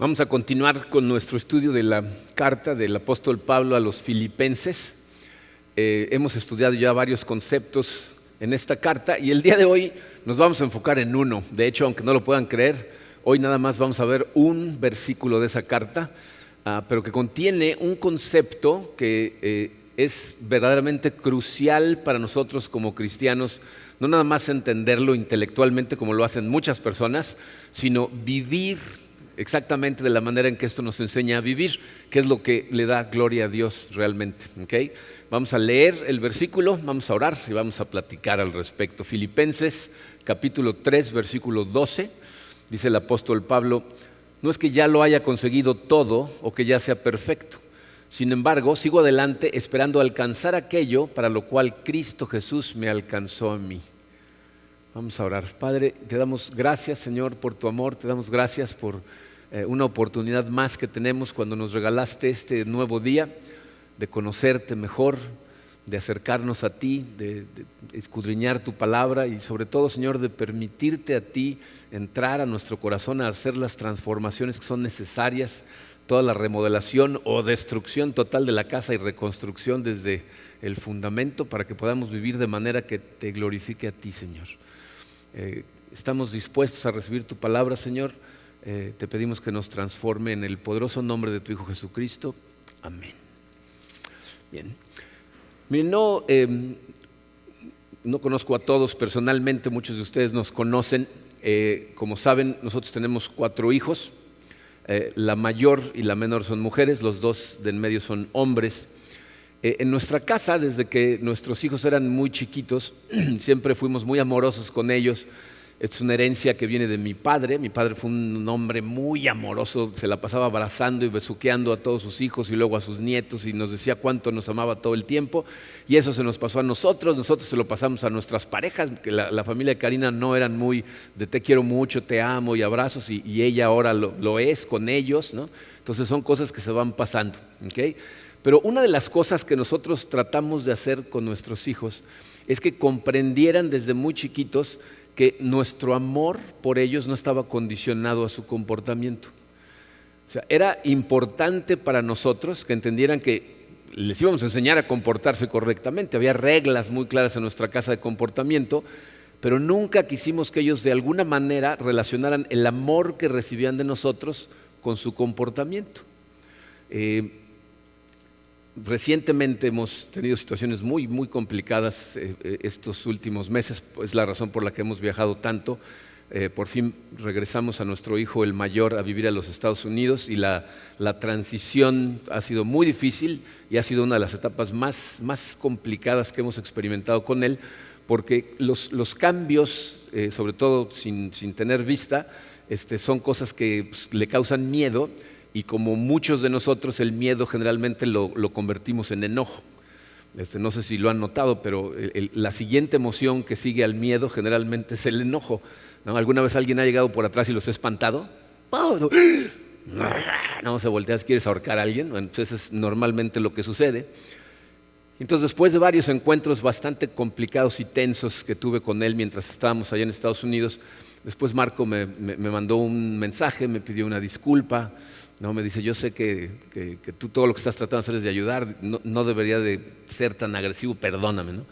Vamos a continuar con nuestro estudio de la carta del apóstol Pablo a los Filipenses. Hemos estudiado ya varios conceptos en esta carta y el día de hoy nos vamos a enfocar en uno. De hecho, aunque no lo puedan creer, hoy nada más vamos a ver un versículo de esa carta, pero que contiene un concepto que es verdaderamente crucial para nosotros como cristianos, no nada más entenderlo intelectualmente como lo hacen muchas personas, sino vivir exactamente de la manera en que esto nos enseña a vivir, que es lo que le da gloria a Dios realmente. ¿Okay? Vamos a leer el versículo, vamos a orar y vamos a platicar al respecto. Filipenses capítulo 3, versículo 12, dice el apóstol Pablo: no es que ya lo haya conseguido todo o que ya sea perfecto. Sin embargo, sigo adelante esperando alcanzar aquello para lo cual Cristo Jesús me alcanzó a mí. Vamos a orar. Padre, te damos gracias, Señor, por tu amor. Te damos gracias por una oportunidad más que tenemos cuando nos regalaste este nuevo día de conocerte mejor, de acercarnos a ti, de escudriñar tu palabra y sobre todo, Señor, de permitirte a ti entrar a nuestro corazón a hacer las transformaciones que son necesarias, toda la remodelación o destrucción total de la casa y reconstrucción desde el fundamento para que podamos vivir de manera que te glorifique a ti, Señor. Estamos dispuestos a recibir tu palabra, Señor. Te pedimos que nos transforme en el poderoso nombre de tu Hijo Jesucristo. Amén. Bien. Miren, no conozco a todos personalmente, muchos de ustedes nos conocen. Como saben, nosotros tenemos 4 hijos. La mayor y la menor son mujeres, los 2 de en medio son hombres. En nuestra casa, desde que nuestros hijos eran muy chiquitos, siempre fuimos muy amorosos con ellos. Es una herencia que viene de mi padre. Mi padre fue un hombre muy amoroso, se la pasaba abrazando y besuqueando a todos sus hijos y luego a sus nietos y nos decía cuánto nos amaba todo el tiempo. Y eso se nos pasó a nosotros se lo pasamos a nuestras parejas, que la familia de Karina no eran muy de te quiero mucho, te amo y abrazos, y ella ahora lo es con ellos, ¿no? Entonces son cosas que se van pasando, ¿okay? Pero una de las cosas que nosotros tratamos de hacer con nuestros hijos es que comprendieran desde muy chiquitos que nuestro amor por ellos no estaba condicionado a su comportamiento. O sea, era importante para nosotros que entendieran que les íbamos a enseñar a comportarse correctamente. Había reglas muy claras en nuestra casa de comportamiento, pero nunca quisimos que ellos de alguna manera relacionaran el amor que recibían de nosotros con su comportamiento. Recientemente hemos tenido situaciones muy, muy complicadas estos últimos meses, es la razón por la que hemos viajado tanto. Por fin regresamos a nuestro hijo, el mayor, a vivir a los Estados Unidos y la transición ha sido muy difícil y ha sido una de las etapas más complicadas que hemos experimentado con él, porque los cambios, sobre todo sin tener vista, son cosas que le causan miedo. Y como muchos de nosotros, el miedo generalmente lo convertimos en enojo. No sé si lo han notado, pero la siguiente emoción que sigue al miedo generalmente es el enojo, ¿no? ¿Alguna vez alguien ha llegado por atrás y los ha espantado? ¡Oh, no! Se volteas, ¿quieres ahorcar a alguien? Bueno, pues eso es normalmente lo que sucede. Entonces, después de varios encuentros bastante complicados y tensos que tuve con él mientras estábamos allá en Estados Unidos, después Marco me mandó un mensaje, me pidió una disculpa. No, me dice, yo sé que tú todo lo que estás tratando de hacer es de ayudar, no debería de ser tan agresivo, perdóname, ¿no?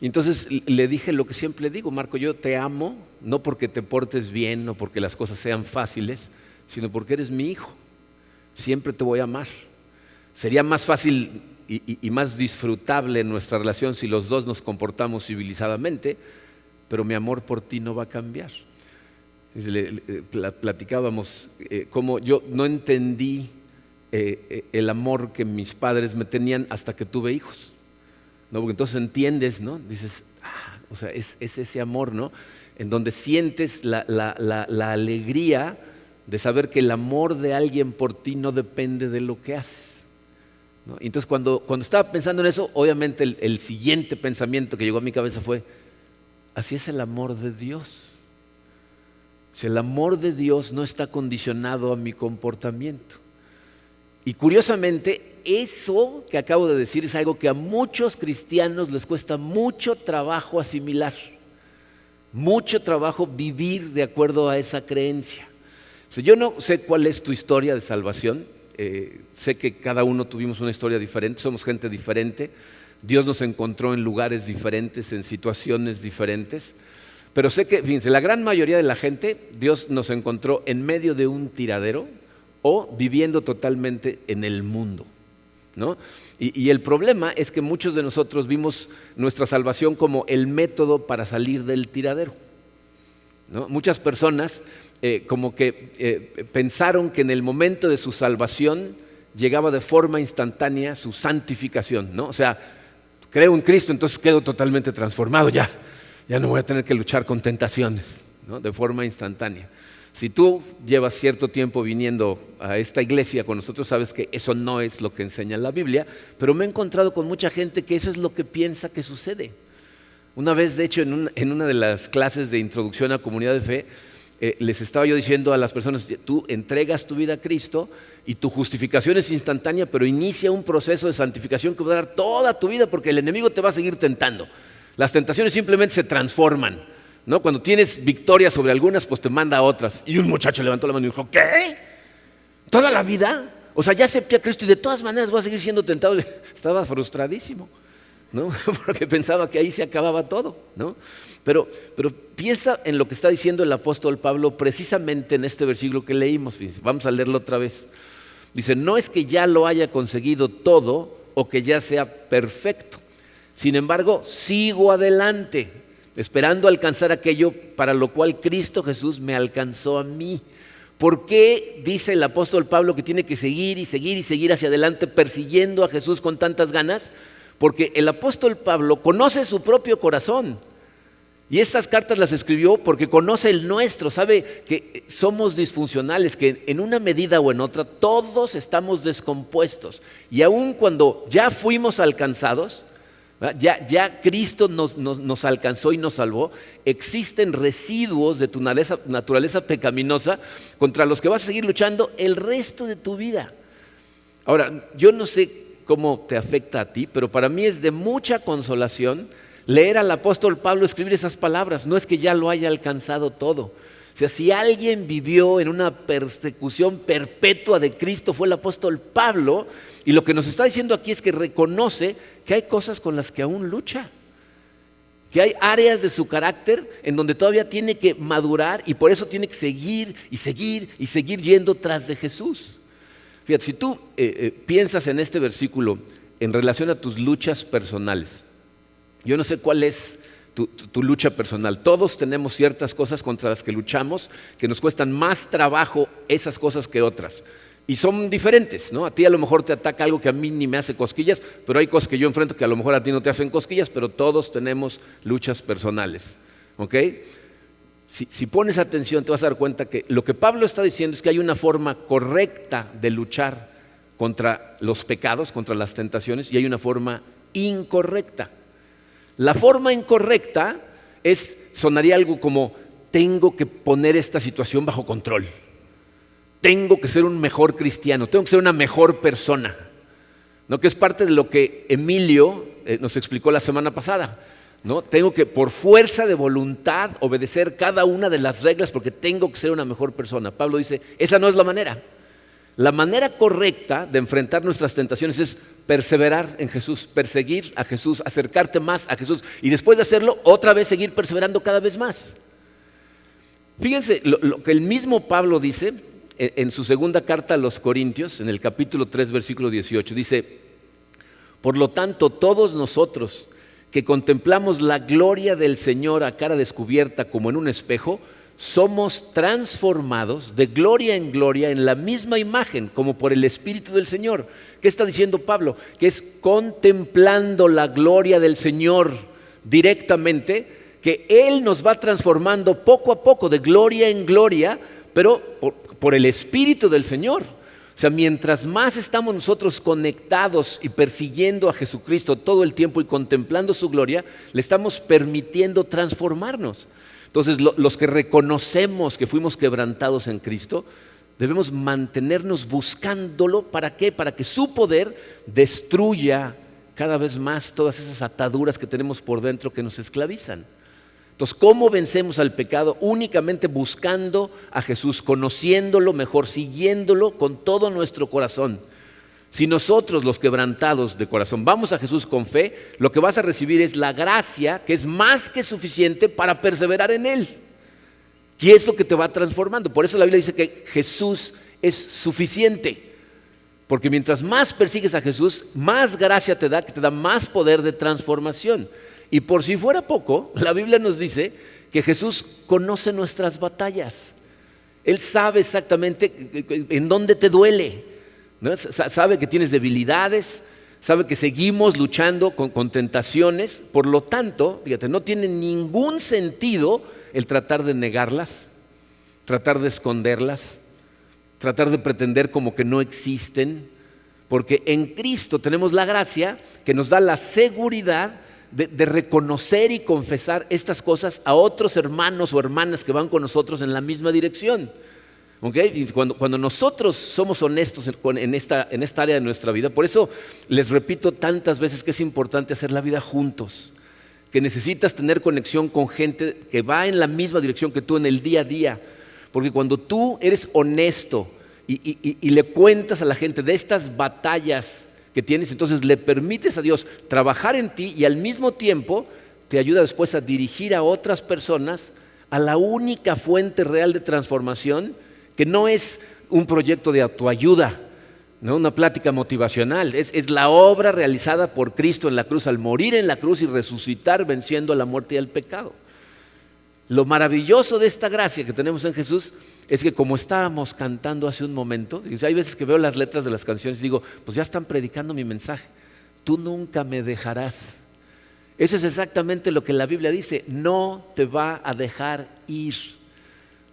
Y entonces le dije lo que siempre le digo: Marco, yo te amo, no porque te portes bien, no porque las cosas sean fáciles, sino porque eres mi hijo, siempre te voy a amar. Sería más fácil y más disfrutable nuestra relación si los dos nos comportamos civilizadamente, pero mi amor por ti no va a cambiar. Platicábamos cómo yo no entendí el amor que mis padres me tenían hasta que tuve hijos, ¿no? Porque entonces entiendes, ¿no? Dices, o sea, es ese amor, ¿no? En donde sientes la alegría de saber que el amor de alguien por ti no depende de lo que haces, ¿no? Entonces cuando estaba pensando en eso, obviamente el siguiente pensamiento que llegó a mi cabeza fue: así es el amor de Dios. Si el amor de Dios no está condicionado a mi comportamiento. Y curiosamente, eso que acabo de decir es algo que a muchos cristianos les cuesta mucho trabajo asimilar, mucho trabajo vivir de acuerdo a esa creencia. sea, yo no sé cuál es tu historia de salvación. Sé que cada uno tuvimos una historia diferente, somos gente diferente. Dios nos encontró en lugares diferentes, en situaciones diferentes. Pero sé que, fíjense, la gran mayoría de la gente, Dios nos encontró en medio de un tiradero o viviendo totalmente en el mundo, ¿no? Y el problema es que muchos de nosotros vimos nuestra salvación como el método para salir del tiradero, ¿no? Muchas personas como que pensaron que en el momento de su salvación llegaba de forma instantánea su santificación, ¿no? O sea, creo en Cristo, entonces quedo totalmente transformado, ya no voy a tener que luchar con tentaciones, ¿no? De forma instantánea. Si tú llevas cierto tiempo viniendo a esta iglesia con nosotros, sabes que eso no es lo que enseña la Biblia, pero me he encontrado con mucha gente que eso es lo que piensa que sucede. Una vez, de hecho, en una de las clases de introducción a comunidad de fe, les estaba yo diciendo a las personas, tú entregas tu vida a Cristo y tu justificación es instantánea, pero inicia un proceso de santificación que va a durar toda tu vida porque el enemigo te va a seguir tentando. Las tentaciones simplemente se transforman, ¿no? Cuando tienes victoria sobre algunas, pues te manda a otras. Y un muchacho levantó la mano y dijo, ¿qué? ¿Toda la vida? O sea, ya acepté a Cristo y de todas maneras voy a seguir siendo tentado. Estaba frustradísimo, ¿no? Porque pensaba que ahí se acababa todo, ¿no? Pero piensa en lo que está diciendo el apóstol Pablo precisamente en este versículo que leímos. Fíjense, vamos a leerlo otra vez. Dice, no es que ya lo haya conseguido todo o que ya sea perfecto. Sin embargo, sigo adelante, esperando alcanzar aquello para lo cual Cristo Jesús me alcanzó a mí. ¿Por qué dice el apóstol Pablo que tiene que seguir y seguir y seguir hacia adelante persiguiendo a Jesús con tantas ganas? Porque el apóstol Pablo conoce su propio corazón. Y estas cartas las escribió porque conoce el nuestro, sabe que somos disfuncionales, que en una medida o en otra todos estamos descompuestos. Y aun cuando ya fuimos alcanzados, ya Cristo nos alcanzó y nos salvó, existen residuos de tu naturaleza pecaminosa contra los que vas a seguir luchando el resto de tu vida. Ahora, yo no sé cómo te afecta a ti, pero para mí es de mucha consolación leer al apóstol Pablo escribir esas palabras. No es que ya lo haya alcanzado todo. O sea, si alguien vivió en una persecución perpetua de Cristo fue el apóstol Pablo, y lo que nos está diciendo aquí es que reconoce que hay cosas con las que aún lucha, que hay áreas de su carácter en donde todavía tiene que madurar y por eso tiene que seguir y seguir y seguir yendo tras de Jesús. Fíjate, si tú piensas en este versículo en relación a tus luchas personales, yo no sé cuál es tu lucha personal. Todos tenemos ciertas cosas contra las que luchamos que nos cuestan más trabajo esas cosas que otras. Y son diferentes, ¿no? A ti a lo mejor te ataca algo que a mí ni me hace cosquillas, pero hay cosas que yo enfrento que a lo mejor a ti no te hacen cosquillas, pero todos tenemos luchas personales, ¿ok? Si pones atención te vas a dar cuenta que lo que Pablo está diciendo es que hay una forma correcta de luchar contra los pecados, contra las tentaciones, y hay una forma incorrecta. La forma incorrecta sonaría algo como, tengo que poner esta situación bajo control. Tengo que ser un mejor cristiano, tengo que ser una mejor persona, ¿no? Que es parte de lo que Emilio nos explicó la semana pasada, ¿no? Tengo que por fuerza de voluntad obedecer cada una de las reglas porque tengo que ser una mejor persona. Pablo dice, esa no es la manera. La manera correcta de enfrentar nuestras tentaciones es perseverar en Jesús, perseguir a Jesús, acercarte más a Jesús y después de hacerlo otra vez seguir perseverando cada vez más. Fíjense lo que el mismo Pablo dice en su segunda carta a los Corintios, en el capítulo 3, versículo 18, dice, por lo tanto, todos nosotros que contemplamos la gloria del Señor a cara descubierta como en un espejo, somos transformados de gloria en gloria en la misma imagen, como por el Espíritu del Señor. ¿Qué está diciendo Pablo? Que es contemplando la gloria del Señor directamente, que Él nos va transformando poco a poco de gloria en gloria, pero por el Espíritu del Señor. O sea, mientras más estamos nosotros conectados y persiguiendo a Jesucristo todo el tiempo y contemplando su gloria, le estamos permitiendo transformarnos. Entonces, los que reconocemos que fuimos quebrantados en Cristo, debemos mantenernos buscándolo. ¿Para qué? Para que su poder destruya cada vez más todas esas ataduras que tenemos por dentro que nos esclavizan. Entonces, ¿cómo vencemos al pecado? Únicamente buscando a Jesús, conociéndolo mejor, siguiéndolo con todo nuestro corazón. Si nosotros, los quebrantados de corazón, vamos a Jesús con fe, lo que vas a recibir es la gracia que es más que suficiente para perseverar en Él. Y es lo que te va transformando. Por eso la Biblia dice que Jesús es suficiente. Porque mientras más persigues a Jesús, más gracia te da, que te da más poder de transformación. Y por si fuera poco, la Biblia nos dice que Jesús conoce nuestras batallas. Él sabe exactamente en dónde te duele, ¿no? Sabe que tienes debilidades, sabe que seguimos luchando con tentaciones. Por lo tanto, fíjate, no tiene ningún sentido el tratar de negarlas, tratar de esconderlas, tratar de pretender como que no existen. Porque en Cristo tenemos la gracia que nos da la seguridad de reconocer y confesar estas cosas a otros hermanos o hermanas que van con nosotros en la misma dirección. ¿Okay? Y cuando nosotros somos honestos en esta área de nuestra vida, por eso les repito tantas veces que es importante hacer la vida juntos, que necesitas tener conexión con gente que va en la misma dirección que tú en el día a día, porque cuando tú eres honesto y le cuentas a la gente de estas batallas que tienes, entonces le permites a Dios trabajar en ti y al mismo tiempo te ayuda después a dirigir a otras personas a la única fuente real de transformación, que no es un proyecto de autoayuda, no una plática motivacional, es la obra realizada por Cristo en la cruz, al morir en la cruz y resucitar venciendo a la muerte y al pecado. Lo maravilloso de esta gracia que tenemos en Jesús es que, como estábamos cantando hace un momento, hay veces que veo las letras de las canciones y digo, pues ya están predicando mi mensaje: tú nunca me dejarás. Eso es exactamente lo que la Biblia dice: no te va a dejar ir.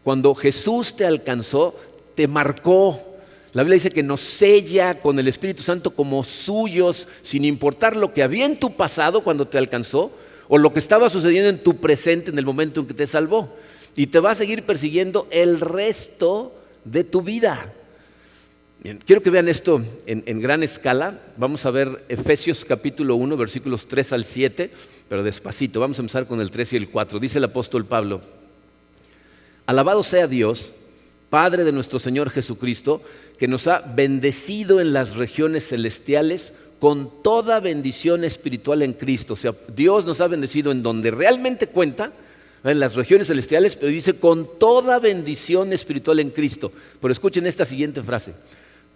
Cuando Jesús te alcanzó, te marcó. La Biblia dice que nos sella con el Espíritu Santo como suyos, sin importar lo que había en tu pasado cuando te alcanzó, o lo que estaba sucediendo en tu presente en el momento en que te salvó. Y te va a seguir persiguiendo el resto de tu vida. Bien, quiero que vean esto en gran escala. Vamos a ver Efesios capítulo 1, versículos 3 al 7, pero despacito. Vamos a empezar con el 3 y el 4. Dice el apóstol Pablo: alabado sea Dios, Padre de nuestro Señor Jesucristo, que nos ha bendecido en las regiones celestiales con toda bendición espiritual en Cristo. O sea, Dios nos ha bendecido en donde realmente cuenta, en las regiones celestiales, pero dice con toda bendición espiritual en Cristo. Pero escuchen esta siguiente frase: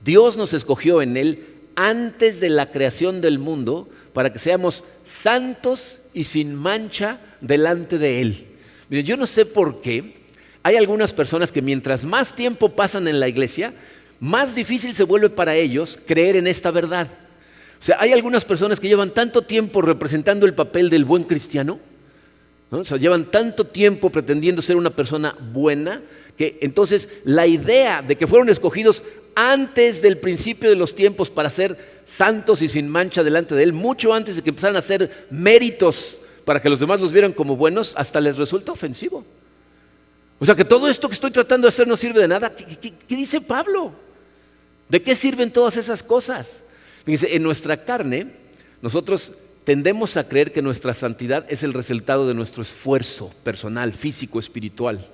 Dios nos escogió en Él antes de la creación del mundo para que seamos santos y sin mancha delante de Él. Miren, yo no sé por qué hay algunas personas que mientras más tiempo pasan en la iglesia, más difícil se vuelve para ellos creer en esta verdad. O sea, hay algunas personas que llevan tanto tiempo representando el papel del buen cristiano, ¿no? O sea, llevan tanto tiempo pretendiendo ser una persona buena, que entonces la idea de que fueron escogidos antes del principio de los tiempos para ser santos y sin mancha delante de Él, mucho antes de que empezaran a hacer méritos para que los demás los vieran como buenos, hasta les resulta ofensivo. O sea, que todo esto que estoy tratando de hacer no sirve de nada. ¿Qué dice Pablo? ¿De qué sirven todas esas cosas? Fíjense, en nuestra carne, nosotros tendemos a creer que nuestra santidad es el resultado de nuestro esfuerzo personal, físico, espiritual.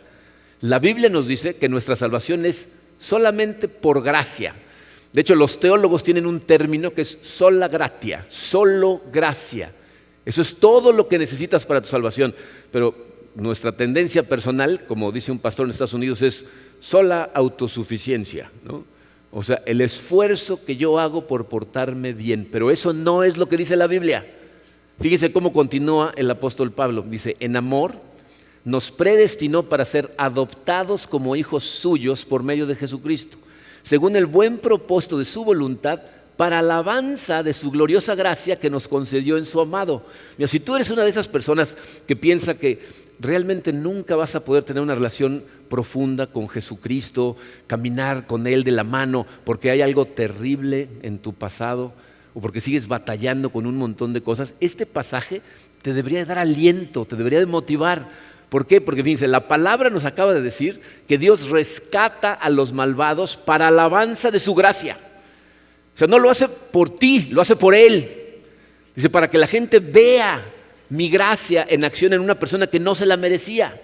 La Biblia nos dice que nuestra salvación es solamente por gracia. De hecho, los teólogos tienen un término que es sola gratia, solo gracia. Eso es todo lo que necesitas para tu salvación. Pero nuestra tendencia personal, como dice un pastor en Estados Unidos, es sola autosuficiencia, ¿no? O sea, el esfuerzo que yo hago por portarme bien. Pero eso no es lo que dice la Biblia. Fíjese cómo continúa el apóstol Pablo. Dice: en amor nos predestinó para ser adoptados como hijos suyos por medio de Jesucristo, según el buen propósito de su voluntad, para alabanza de su gloriosa gracia que nos concedió en su amado. Mira, si tú eres una de esas personas que piensa que realmente nunca vas a poder tener una relación profunda con Jesucristo, caminar con Él de la mano, porque hay algo terrible en tu pasado, o porque sigues batallando con un montón de cosas, este pasaje te debería dar aliento, te debería de motivar. ¿Por qué? Porque fíjense, la palabra nos acaba de decir que Dios rescata a los malvados para alabanza de su gracia. O sea, no lo hace por ti, lo hace por Él. Dice, para que la gente vea, mi gracia en acción en una persona que no se la merecía.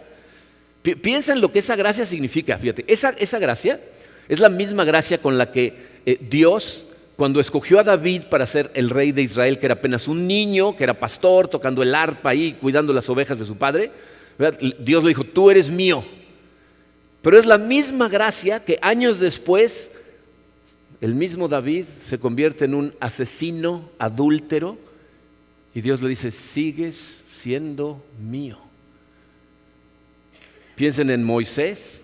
Piensa en lo que esa gracia significa. Fíjate, esa gracia es la misma gracia con la que Dios, cuando escogió a David para ser el rey de Israel, que era apenas un niño, que era pastor, tocando el arpa ahí, cuidando las ovejas de su padre, ¿verdad? Dios le dijo, tú eres mío. Pero es la misma gracia que años después el mismo David se convierte en un asesino, adúltero, y Dios le dice, sigues siendo mío. Piensen en Moisés,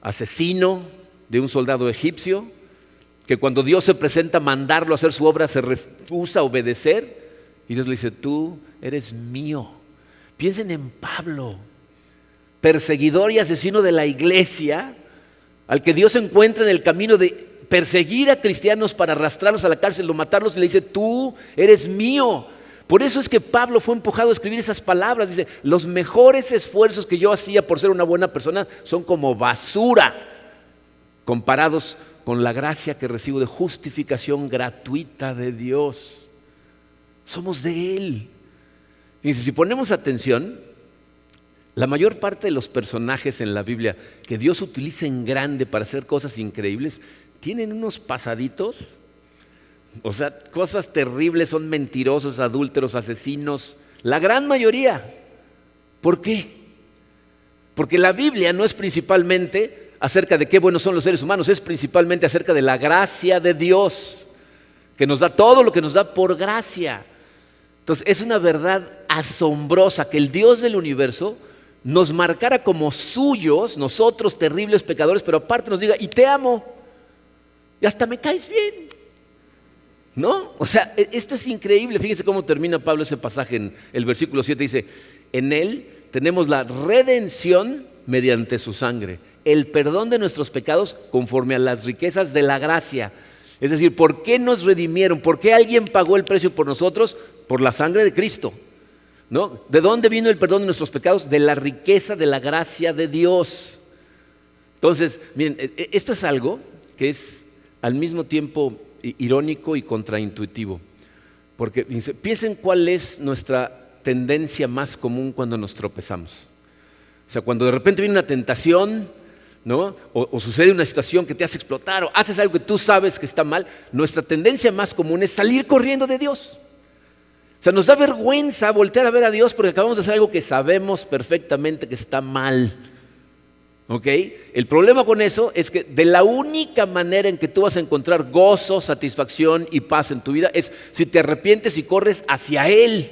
asesino de un soldado egipcio, que cuando Dios se presenta a mandarlo a hacer su obra se rehúsa a obedecer, y Dios le dice, tú eres mío. Piensen en Pablo, perseguidor y asesino de la iglesia, al que Dios encuentra en el camino de perseguir a cristianos para arrastrarlos a la cárcel o matarlos, y le dice, tú eres mío. Por eso es que Pablo fue empujado a escribir esas palabras. Dice, los mejores esfuerzos que yo hacía por ser una buena persona son como basura comparados con la gracia que recibo de justificación gratuita de Dios. Somos de Él. Dice, si ponemos atención, la mayor parte de los personajes en la Biblia que Dios utiliza en grande para hacer cosas increíbles, tienen unos pasaditos, o sea, cosas terribles, son mentirosos, adúlteros, asesinos, la gran mayoría. ¿Por qué? Porque la Biblia no es principalmente acerca de qué buenos son los seres humanos, es principalmente acerca de la gracia de Dios, que nos da todo lo que nos da por gracia. Entonces es una verdad asombrosa que el Dios del universo nos marcara como suyos, nosotros terribles pecadores, pero aparte nos diga, y te amo, y hasta me caes bien, ¿no? O sea, esto es increíble. Fíjense cómo termina Pablo ese pasaje en el versículo 7, dice, en Él tenemos la redención mediante su sangre, el perdón de nuestros pecados conforme a las riquezas de la gracia. Es decir, ¿por qué nos redimieron? ¿Por qué alguien pagó el precio por nosotros? Por la sangre de Cristo, ¿no? ¿De dónde vino el perdón de nuestros pecados? De la riqueza de la gracia de Dios. Entonces, miren, esto es algo que es al mismo tiempo irónico y contraintuitivo. Porque piensen cuál es nuestra tendencia más común cuando nos tropezamos. O sea, cuando de repente viene una tentación, ¿no? O sucede una situación que te hace explotar, o haces algo que tú sabes que está mal, nuestra tendencia más común es salir corriendo de Dios. O sea, nos da vergüenza voltear a ver a Dios porque acabamos de hacer algo que sabemos perfectamente que está mal. ¿Ok? El problema con eso es que de la única manera en que tú vas a encontrar gozo, satisfacción y paz en tu vida es si te arrepientes y corres hacia Él.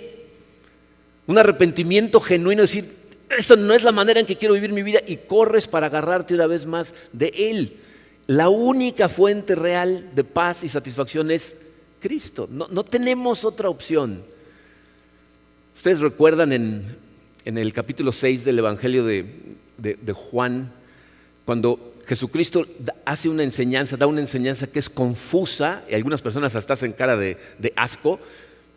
Un arrepentimiento genuino, es decir, esto no es la manera en que quiero vivir mi vida, y corres para agarrarte una vez más de Él. La única fuente real de paz y satisfacción es Cristo. No tenemos otra opción. Ustedes recuerdan en el capítulo 6 del Evangelio de Juan, cuando Jesucristo hace una enseñanza, da una enseñanza que es confusa, y algunas personas hasta hacen cara de asco,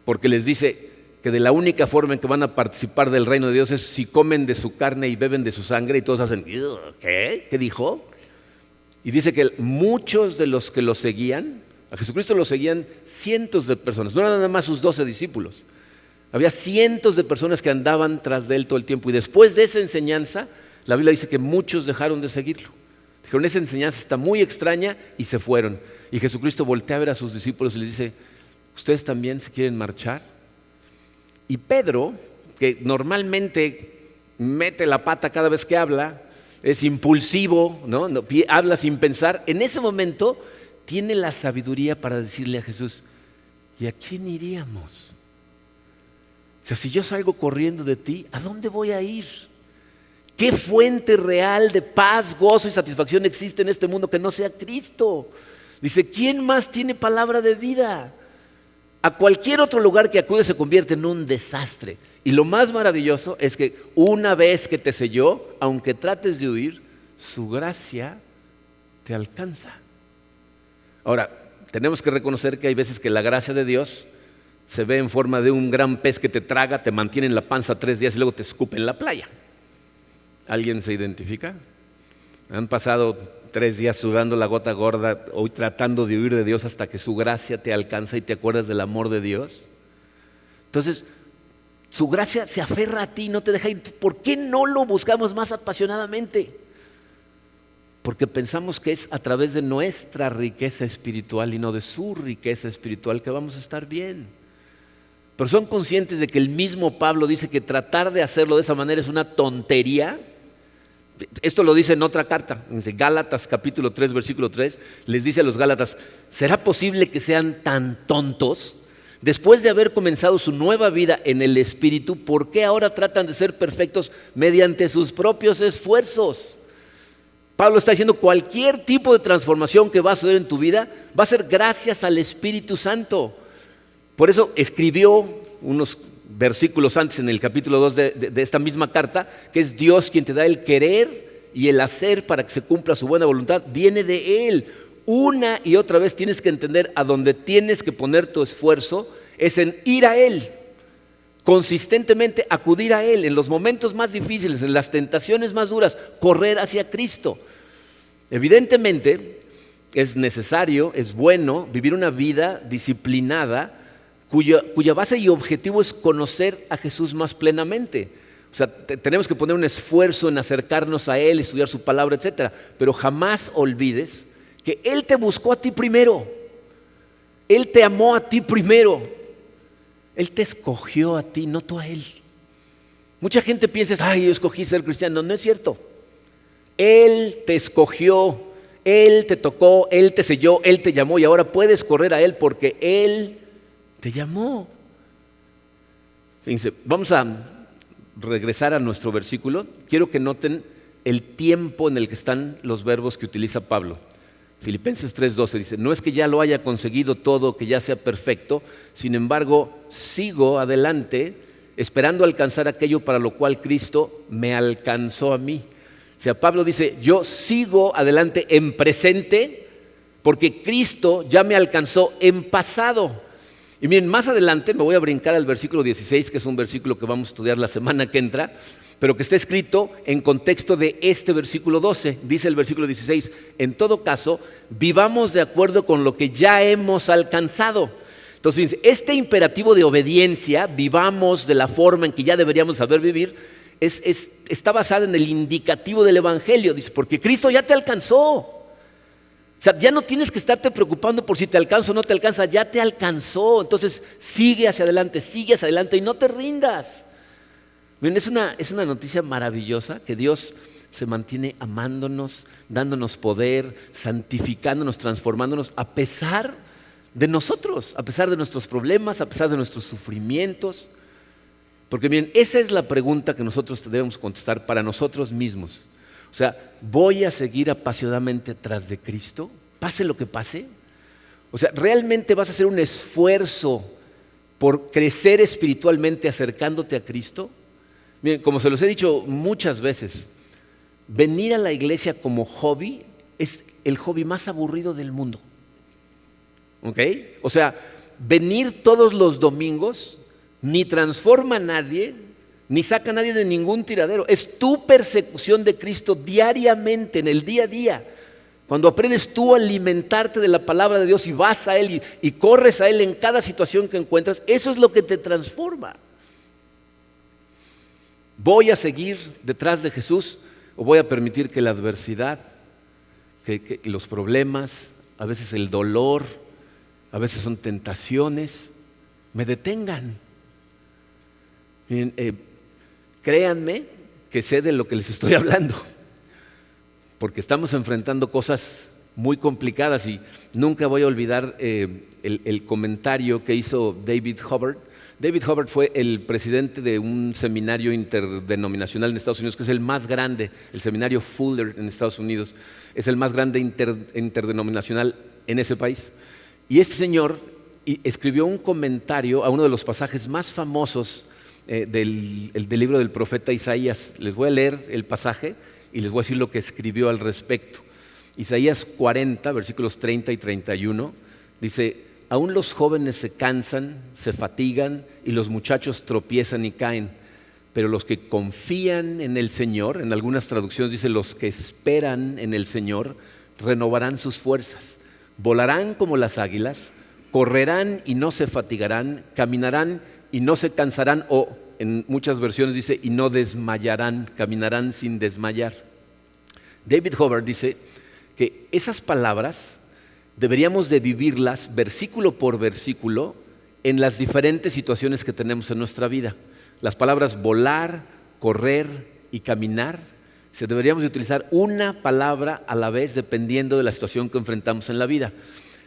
porque les dice que de la única forma en que van a participar del reino de Dios es si comen de su carne y beben de su sangre, y todos hacen, ¿qué? ¿Qué dijo? Y dice que muchos de los que lo seguían, a Jesucristo lo seguían cientos de personas, no eran nada más sus 12 discípulos. Había cientos de personas que andaban tras de Él todo el tiempo, y después de esa enseñanza, la Biblia dice que muchos dejaron de seguirlo. Dijeron, esa enseñanza está muy extraña, y se fueron. Y Jesucristo voltea a ver a sus discípulos y les dice, ¿ustedes también se quieren marchar? Y Pedro, que normalmente mete la pata cada vez que habla, es impulsivo, ¿no? Habla sin pensar, en ese momento tiene la sabiduría para decirle a Jesús, ¿y a quién iríamos? O sea, si yo salgo corriendo de ti, ¿a dónde voy a ir? ¿Qué fuente real de paz, gozo y satisfacción existe en este mundo que no sea Cristo? Dice, ¿quién más tiene palabra de vida? A cualquier otro lugar que acude se convierte en un desastre. Y lo más maravilloso es que una vez que te selló, aunque trates de huir, su gracia te alcanza. Ahora, tenemos que reconocer que hay veces que la gracia de Dios se ve en forma de un gran pez que te traga, te mantiene en la panza 3 días y luego te escupe en la playa. ¿Alguien se identifica? Han pasado 3 días sudando la gota gorda, hoy tratando de huir de Dios hasta que su gracia te alcanza y te acuerdas del amor de Dios. Entonces, Su gracia se aferra a ti, no te deja ir. ¿Por qué no lo buscamos más apasionadamente? Porque pensamos que es a través de nuestra riqueza espiritual y no de su riqueza espiritual que vamos a estar bien. Pero son conscientes de que el mismo Pablo dice que tratar de hacerlo de esa manera es una tontería. Esto lo dice en otra carta, en Gálatas capítulo 3, versículo 3, les dice a los Gálatas: ¿será posible que sean tan tontos? Después de haber comenzado su nueva vida en el Espíritu, ¿por qué ahora tratan de ser perfectos mediante sus propios esfuerzos? Pablo está diciendo: cualquier tipo de transformación que va a suceder en tu vida va a ser gracias al Espíritu Santo. Por eso escribió unos versículos antes en el capítulo 2 de esta misma carta, que es Dios quien te da el querer y el hacer para que se cumpla su buena voluntad, viene de Él. Una y otra vez tienes que entender a donde tienes que poner tu esfuerzo es en ir a Él, consistentemente acudir a Él en los momentos más difíciles, en las tentaciones más duras, correr hacia Cristo. Evidentemente es necesario, es bueno vivir una vida disciplinada cuya base y objetivo es conocer a Jesús más plenamente. O sea, tenemos que poner un esfuerzo en acercarnos a Él, estudiar su palabra, etc. Pero jamás olvides que Él te buscó a ti primero. Él te amó a ti primero. Él te escogió a ti, no tú a Él. Mucha gente piensa: ay, yo escogí ser cristiano. No es cierto. Él te escogió, Él te tocó, Él te selló, Él te llamó y ahora puedes correr a Él porque Él te llamó. Fíjense, vamos a regresar a nuestro versículo. Quiero que noten el tiempo en el que están los verbos que utiliza Pablo. Filipenses 3:12 dice: no es que ya lo haya conseguido todo, que ya sea perfecto, sin embargo sigo adelante esperando alcanzar aquello para lo cual Cristo me alcanzó a mí. O sea, Pablo dice: yo sigo adelante en presente porque Cristo ya me alcanzó en pasado. Y miren, más adelante me voy a brincar al versículo 16, que es un versículo que vamos a estudiar la semana que entra, pero que está escrito en contexto de este versículo 12. Dice el versículo 16: en todo caso, vivamos de acuerdo con lo que ya hemos alcanzado. Entonces, fíjense, este imperativo de obediencia, vivamos de la forma en que ya deberíamos saber vivir, está basado en el indicativo del Evangelio. Dice: porque Cristo ya te alcanzó. O sea, ya no tienes que estarte preocupando por si te alcanza o no te alcanza, ya te alcanzó. Entonces sigue hacia adelante y no te rindas. Miren, es una noticia maravillosa que Dios se mantiene amándonos, dándonos poder, santificándonos, transformándonos a pesar de nosotros, a pesar de nuestros problemas, a pesar de nuestros sufrimientos. Porque miren, esa es la pregunta que nosotros debemos contestar para nosotros mismos. O sea, ¿voy a seguir apasionadamente tras de Cristo? Pase lo que pase. O sea, ¿realmente vas a hacer un esfuerzo por crecer espiritualmente acercándote a Cristo? Miren, como se los he dicho muchas veces, venir a la iglesia como hobby es el hobby más aburrido del mundo. ¿Ok? O sea, venir todos los domingos ni transforma a nadie, ni saca a nadie de ningún tiradero. Es tu persecución de Cristo diariamente, en el día a día. Cuando aprendes tú a alimentarte de la palabra de Dios y vas a Él y corres a Él en cada situación que encuentras, eso es lo que te transforma. ¿Voy a seguir detrás de Jesús o voy a permitir que la adversidad, que los problemas, a veces el dolor, a veces son tentaciones, me detengan? Miren, créanme que sé de lo que les estoy hablando, porque estamos enfrentando cosas muy complicadas y nunca voy a olvidar el comentario que hizo David Hubbard. David Hubbard fue el presidente de un seminario interdenominacional en Estados Unidos, que es el más grande, el seminario Fuller en Estados Unidos, es el más grande interdenominacional en ese país. Y este señor escribió un comentario a uno de los pasajes más famosos del libro del profeta Isaías. Les voy a leer el pasaje y les voy a decir lo que escribió al respecto. Isaías 40, versículos 30 y 31, dice: aún los jóvenes se cansan, se fatigan y los muchachos tropiezan y caen, pero los que confían en el Señor, en algunas traducciones dice los que esperan en el Señor, renovarán sus fuerzas, volarán como las águilas, correrán y no se fatigarán, caminarán y no se cansarán o en muchas versiones dice, y no desmayarán, caminarán sin desmayar. David Hubbard dice que esas palabras deberíamos de vivirlas versículo por versículo en las diferentes situaciones que tenemos en nuestra vida. Las palabras volar, correr y caminar, deberíamos de utilizar una palabra a la vez dependiendo de la situación que enfrentamos en la vida.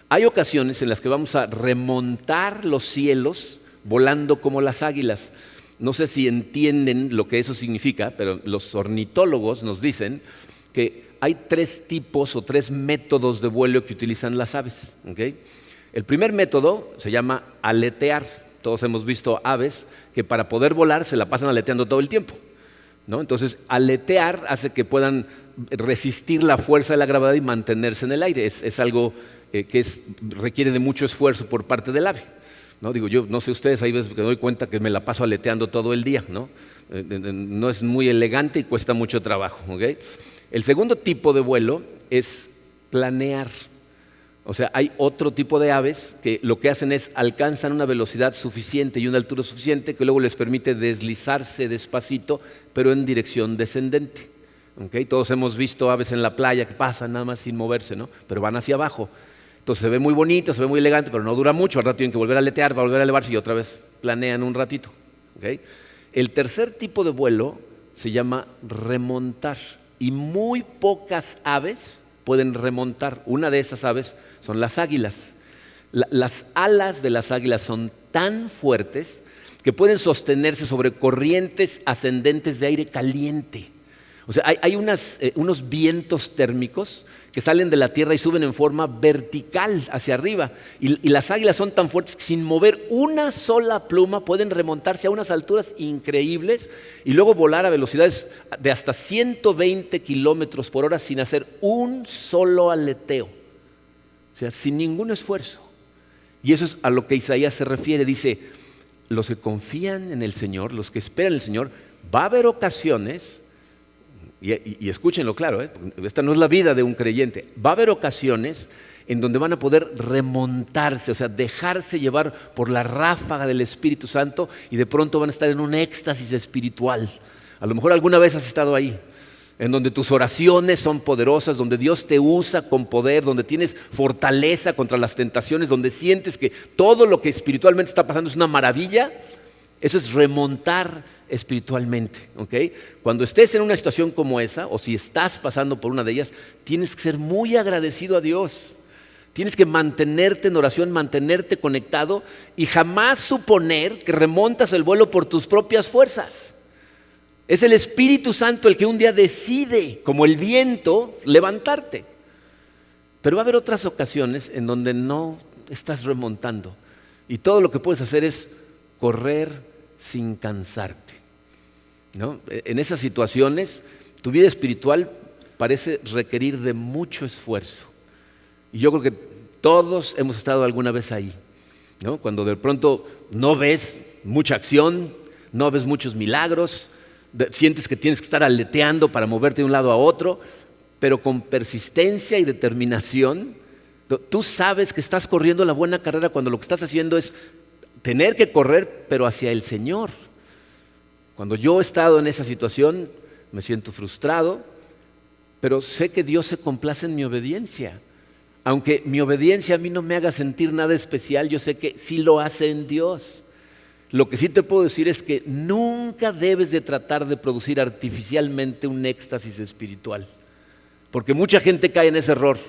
Hay ocasiones en las que vamos a remontar los cielos volando como las águilas. No sé si entienden lo que eso significa, pero los ornitólogos nos dicen que hay 3 tipos o 3 métodos de vuelo que utilizan las aves. ¿Okay? El primer método se llama aletear. Todos hemos visto aves que para poder volar se la pasan aleteando todo el tiempo, ¿no? Entonces, aletear hace que puedan resistir la fuerza de la gravedad y mantenerse en el aire. Es algo que requiere de mucho esfuerzo por parte del ave, ¿no? Digo, yo no sé ustedes, hay veces que me doy cuenta que me la paso aleteando todo el día, ¿no? No es muy elegante y cuesta mucho trabajo. ¿Okay? El segundo tipo de vuelo es planear. O sea, hay otro tipo de aves que lo que hacen es alcanzan una velocidad suficiente y una altura suficiente que luego les permite deslizarse despacito, pero en dirección descendente. ¿Okay? Todos hemos visto aves en la playa que pasan nada más sin moverse, ¿no? Pero van hacia abajo. Entonces se ve muy bonito, se ve muy elegante, pero no dura mucho. Al rato tienen que volver a aletear, volver a elevarse y otra vez planean un ratito. ¿Okay? El tercer tipo de vuelo se llama remontar y muy pocas aves pueden remontar. Una de esas aves son las águilas. Las alas de las águilas son tan fuertes que pueden sostenerse sobre corrientes ascendentes de aire caliente. O sea, hay unos vientos térmicos que salen de la tierra y suben en forma vertical hacia arriba. Y las águilas son tan fuertes que sin mover una sola pluma pueden remontarse a unas alturas increíbles y luego volar a velocidades de hasta 120 kilómetros por hora sin hacer un solo aleteo. O sea, sin ningún esfuerzo. Y eso es a lo que Isaías se refiere. Dice, los que confían en el Señor, los que esperan en el Señor, va a haber ocasiones. Y escúchenlo claro, esta no es la vida de un creyente. Va a haber ocasiones en donde van a poder remontarse, o sea, dejarse llevar por la ráfaga del Espíritu Santo y de pronto van a estar en un éxtasis espiritual. A lo mejor alguna vez has estado ahí, en donde tus oraciones son poderosas, donde Dios te usa con poder, donde tienes fortaleza contra las tentaciones, donde sientes que todo lo que espiritualmente está pasando es una maravilla. Eso es remontar espiritualmente, ¿okay? Cuando estés en una situación como esa, o si estás pasando por una de ellas, tienes que ser muy agradecido a Dios. Tienes que mantenerte en oración, mantenerte conectado y jamás suponer que remontas el vuelo por tus propias fuerzas. Es el Espíritu Santo el que un día decide, como el viento, levantarte. Pero va a haber otras ocasiones en donde no estás remontando y todo lo que puedes hacer es correr sin cansarte, ¿no? En esas situaciones tu vida espiritual parece requerir de mucho esfuerzo y yo creo que todos hemos estado alguna vez ahí, ¿no? Cuando de pronto no ves mucha acción, no ves muchos milagros, sientes que tienes que estar aleteando para moverte de un lado a otro, pero con persistencia y determinación tú sabes que estás corriendo la buena carrera cuando lo que estás haciendo es tener que correr, pero hacia el Señor. Cuando yo he estado en esa situación, me siento frustrado, pero sé que Dios se complace en mi obediencia. Aunque mi obediencia a mí no me haga sentir nada especial, yo sé que sí lo hace en Dios. Lo que sí te puedo decir es que nunca debes de tratar de producir artificialmente un éxtasis espiritual, porque mucha gente cae en ese error.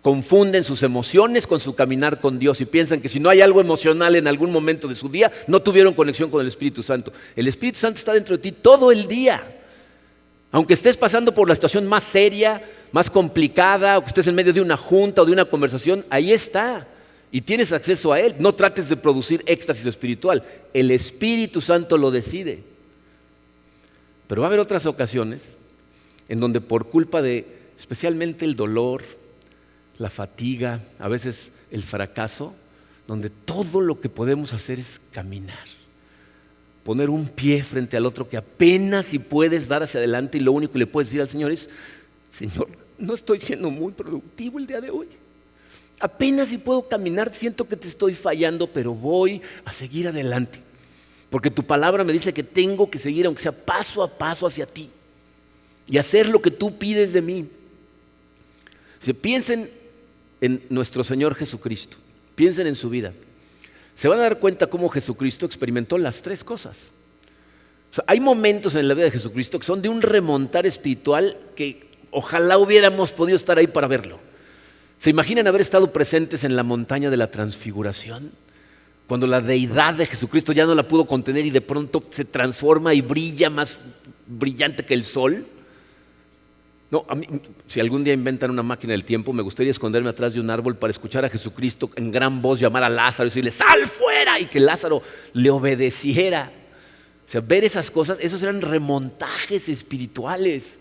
Confunden sus emociones con su caminar con Dios y piensan que si no hay algo emocional en algún momento de su día, no tuvieron conexión con el Espíritu Santo. El Espíritu Santo está dentro de ti todo el día. Aunque estés pasando por la situación más seria, más complicada, o que estés en medio de una junta o de una conversación, ahí está. Y tienes acceso a Él. No trates de producir éxtasis espiritual. El Espíritu Santo lo decide. Pero va a haber otras ocasiones en donde por culpa de especialmente el dolor, la fatiga, a veces el fracaso, donde todo lo que podemos hacer es caminar, poner un pie frente al otro que apenas si puedes dar hacia adelante y lo único que le puedes decir al Señor es: Señor, no estoy siendo muy productivo el día de hoy, apenas si puedo caminar, siento que te estoy fallando, pero voy a seguir adelante. porque tu palabra me dice que tengo que seguir, aunque sea paso a paso hacia ti, y hacer lo que tú pides de mí. Si piensen en nuestro Señor Jesucristo, piensen en su vida, se van a dar cuenta cómo Jesucristo experimentó las tres cosas. O sea, hay momentos en la vida de Jesucristo que son de un remontar espiritual que ojalá hubiéramos podido estar ahí para verlo. ¿Se imaginan haber estado presentes en la montaña de la transfiguración? Cuando la deidad de Jesucristo ya no la pudo contener y de pronto se transforma y brilla más brillante que el sol. No, a mí, si algún día inventan una máquina del tiempo, me gustaría esconderme atrás de un árbol para escuchar a Jesucristo en gran voz llamar a Lázaro y decirle, ¡sal fuera! Y que Lázaro le obedeciera. O sea, ver esas cosas, esos eran remontajes espirituales.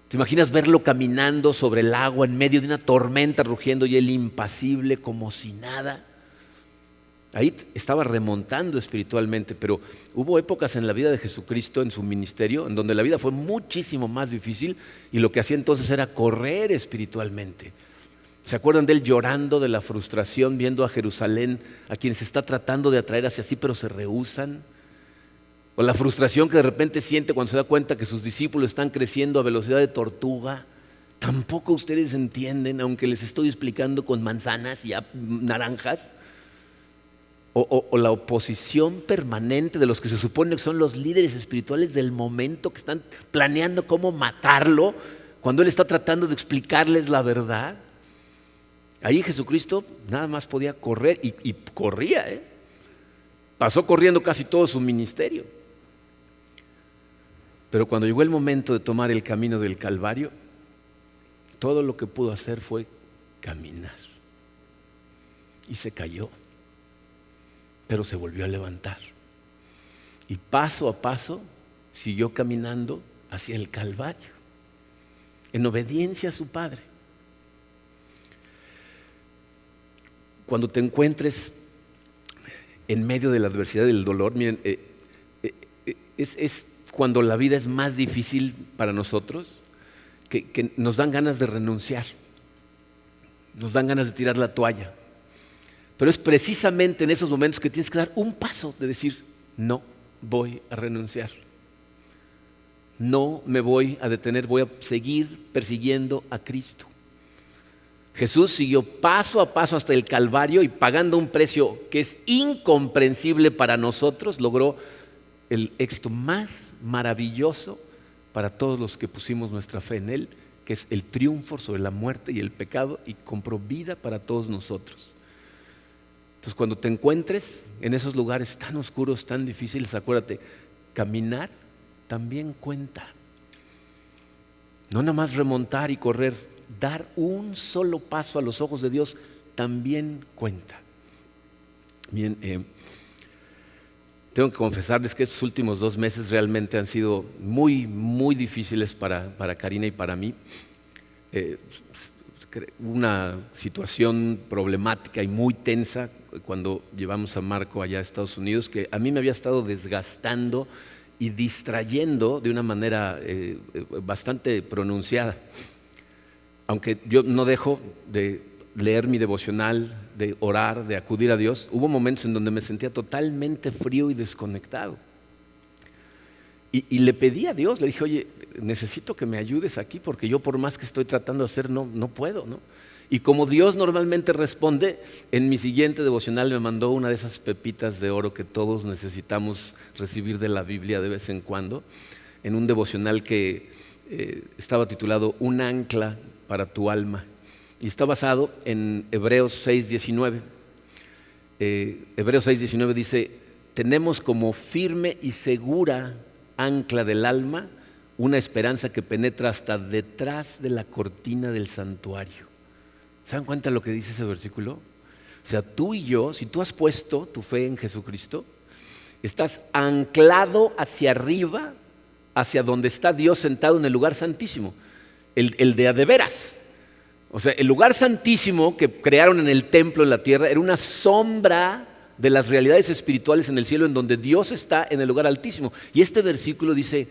¿Te imaginas verlo caminando sobre el agua en medio de una tormenta rugiendo y él impasible como si nada? Ahí estaba remontando espiritualmente, pero hubo épocas en la vida de Jesucristo, en su ministerio, en donde la vida fue muchísimo más difícil y lo que hacía entonces era correr espiritualmente. ¿Se acuerdan de él llorando de la frustración viendo a Jerusalén, a quienes está tratando de atraer hacia sí, pero se rehúsan? O la frustración que de repente siente cuando se da cuenta que sus discípulos están creciendo a velocidad de tortuga. Tampoco ustedes entienden, aunque les estoy explicando con manzanas y naranjas. O la oposición permanente de los que se supone que son los líderes espirituales del momento, que están planeando cómo matarlo, cuando él está tratando de explicarles la verdad. Ahí Jesucristo nada más podía correr y corría, Pasó corriendo casi todo su ministerio. Pero cuando llegó el momento de tomar el camino del Calvario, todo lo que pudo hacer fue caminar. Y se cayó, pero se volvió a levantar. Y paso a paso siguió caminando hacia el Calvario, en obediencia a su Padre. Cuando te encuentres en medio de la adversidad y del dolor, miren, es cuando la vida es más difícil para nosotros, que nos dan ganas de renunciar, nos dan ganas de tirar la toalla. Pero es precisamente en esos momentos que tienes que dar un paso de decir, no voy a renunciar, no me voy a detener, voy a seguir persiguiendo a Cristo. Jesús siguió paso a paso hasta el Calvario y pagando un precio que es incomprensible para nosotros, logró el éxito más maravilloso para todos los que pusimos nuestra fe en Él, que es el triunfo sobre la muerte y el pecado, y compró vida para todos nosotros. Entonces, cuando te encuentres en esos lugares tan oscuros, tan difíciles, acuérdate, caminar también cuenta. No nada más remontar y correr, dar un solo paso a los ojos de Dios también cuenta. Bien, tengo que confesarles que estos últimos 2 meses realmente han sido muy, muy difíciles para Karina y para mí. Una situación problemática y muy tensa cuando llevamos a Marco allá a Estados Unidos, que a mí me había estado desgastando y distrayendo de una manera bastante pronunciada. Aunque yo no dejo de leer mi devocional, de orar, de acudir a Dios, hubo momentos en donde me sentía totalmente frío y desconectado. Y le pedí a Dios, le dije, oye, necesito que me ayudes aquí porque yo por más que estoy tratando de hacer, no puedo, ¿no? Y como Dios normalmente responde, en mi siguiente devocional me mandó una de esas pepitas de oro que todos necesitamos recibir de la Biblia de vez en cuando, en un devocional que estaba titulado Un ancla para tu alma. Y está basado en Hebreos 6:19. Hebreos 6:19 dice, tenemos como firme y segura ancla del alma una esperanza que penetra hasta detrás de la cortina del santuario. ¿Se dan cuenta lo que dice ese versículo? O sea, tú y yo, si tú has puesto tu fe en Jesucristo, estás anclado hacia arriba, hacia donde está Dios sentado en el lugar santísimo, el de a de veras. O sea, el lugar santísimo que crearon en el templo en la tierra era una sombra de las realidades espirituales en el cielo, en donde Dios está en el lugar altísimo. Y este versículo dice,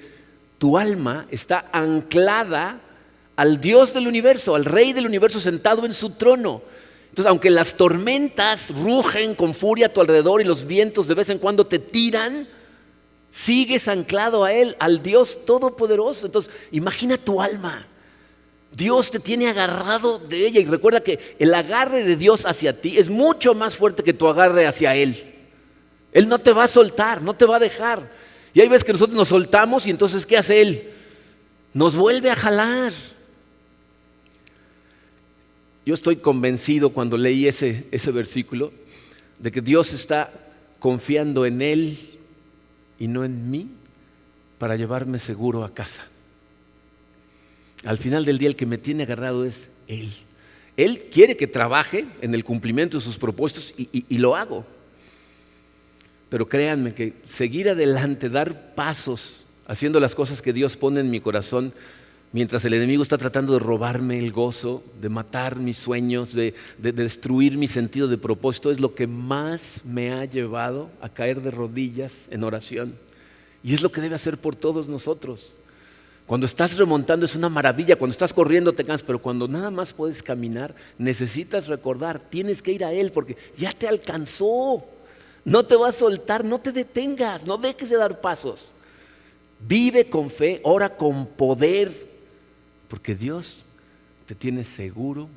tu alma está anclada al Dios del universo, al Rey del universo sentado en su trono. Entonces, aunque las tormentas rugen con furia a tu alrededor y los vientos de vez en cuando te tiran, sigues anclado a Él, al Dios Todopoderoso. Entonces, imagina tu alma. Dios te tiene agarrado de ella y recuerda que el agarre de Dios hacia ti es mucho más fuerte que tu agarre hacia Él. Él no te va a soltar, no te va a dejar. Y hay veces que nosotros nos soltamos y entonces ¿qué hace Él? Nos vuelve a jalar. Yo estoy convencido cuando leí ese versículo de que Dios está confiando en Él y no en mí para llevarme seguro a casa. Al final del día el que me tiene agarrado es Él. Él quiere que trabaje en el cumplimiento de sus propósitos y lo hago. Pero créanme que seguir adelante, dar pasos, haciendo las cosas que Dios pone en mi corazón, mientras el enemigo está tratando de robarme el gozo, de matar mis sueños, de destruir mi sentido de propósito, es lo que más me ha llevado a caer de rodillas en oración. Y es lo que debe hacer por todos nosotros. Cuando estás remontando es una maravilla, cuando estás corriendo te cansas, pero cuando nada más puedes caminar, necesitas recordar, tienes que ir a Él porque ya te alcanzó. No te va a soltar, no te detengas, no dejes de dar pasos. Vive con fe, ora con poder, porque Dios te tiene seguro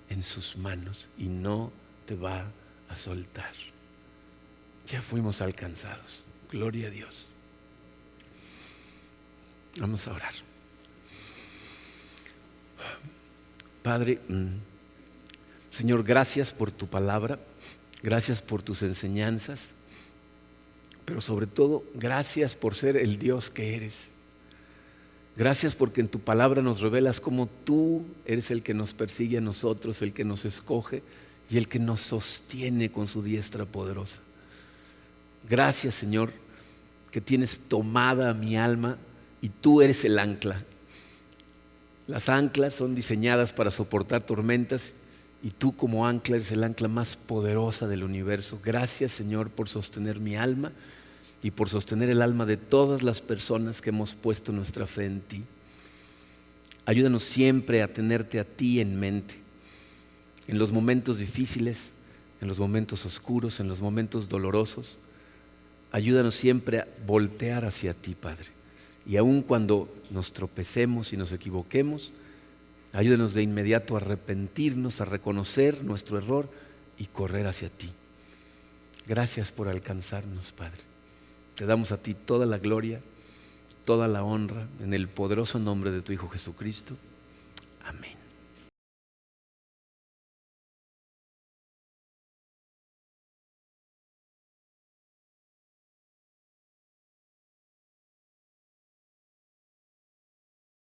en sus manos y no te va a soltar. Ya fuimos alcanzados, gloria a Dios. Vamos a orar. Padre, Señor, gracias por tu palabra, gracias por tus enseñanzas, pero sobre todo, gracias por ser el Dios que eres. Gracias porque en tu palabra nos revelas cómo tú eres el que nos persigue a nosotros, el que nos escoge y el que nos sostiene con su diestra poderosa. Gracias, Señor, que tienes tomada mi alma y tú eres el ancla. Las anclas son diseñadas para soportar tormentas y tú como ancla eres el ancla más poderosa del universo. Gracias, Señor, por sostener mi alma y por sostener el alma de todas las personas que hemos puesto nuestra fe en ti. Ayúdanos siempre a tenerte a ti en mente, en los momentos difíciles, en los momentos oscuros, en los momentos dolorosos. Ayúdanos siempre a voltear hacia ti, Padre. Y aun cuando nos tropecemos y nos equivoquemos, ayúdanos de inmediato a arrepentirnos, a reconocer nuestro error y correr hacia ti. Gracias por alcanzarnos, Padre. Te damos a ti toda la gloria, toda la honra, en el poderoso nombre de tu Hijo Jesucristo. Amén.